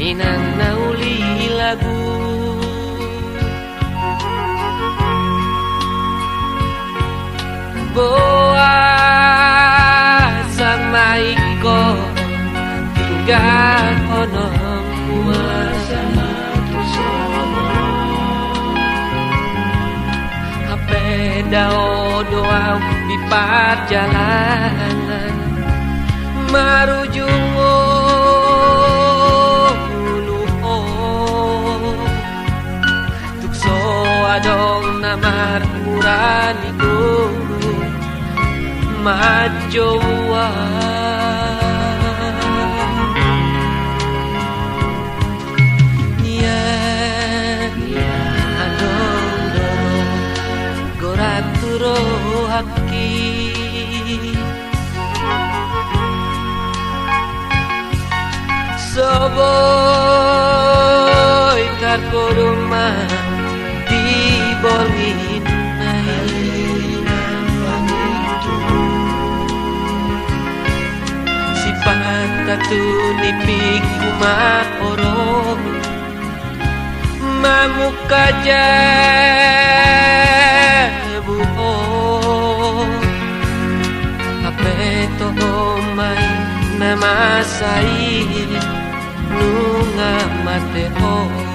Inanauli lagu boa sama iko tinggal onong sama hape dao doa di perjalanan marujung adong namar muraniku majowa nia adong dorong goraturo haki soboy karko rumah borgin sifat tatu nipik kumaorong mamuka jabuho apeto mai namasai nunga mateo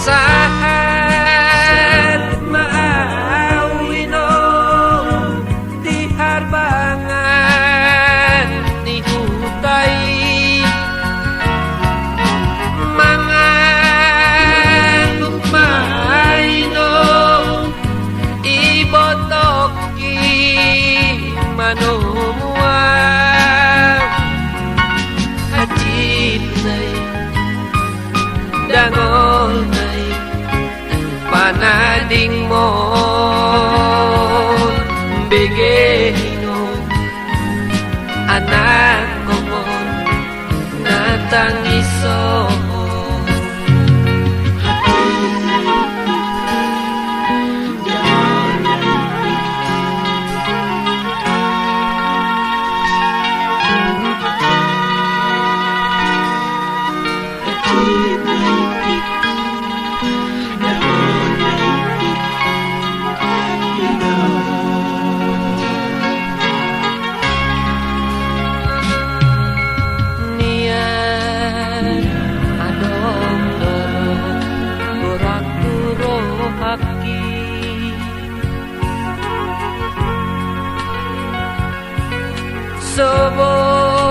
saat maawino di harbangan ni hutai mangan maino ibotoki manomua hajit nai dangol panading mo bigeno anak ko mo natangiso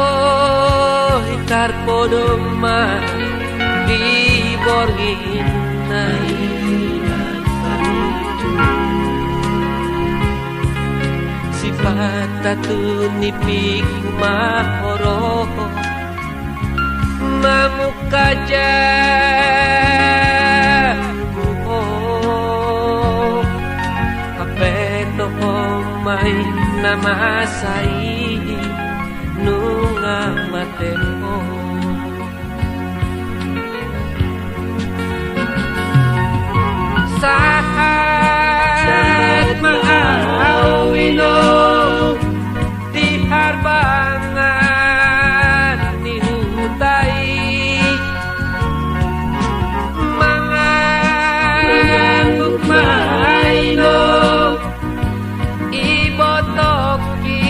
soboy karpodoma di borgin nai sifat tatu nipik mahoro mamuka jabuho apeto mai namasai nunga mateo saat maawino di harbangan ni hutai mangan maino ibotoki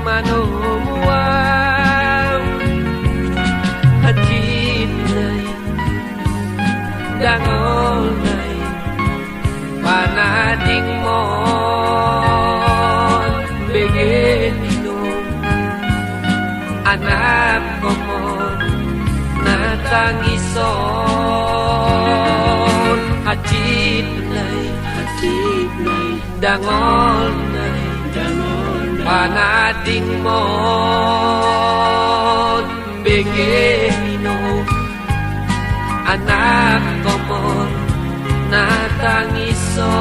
manomuang hajit nai dangol nai panading mon begeno anak ko mon natangison hajit nai dangol nai panading mon begeno anak ko mon natangiso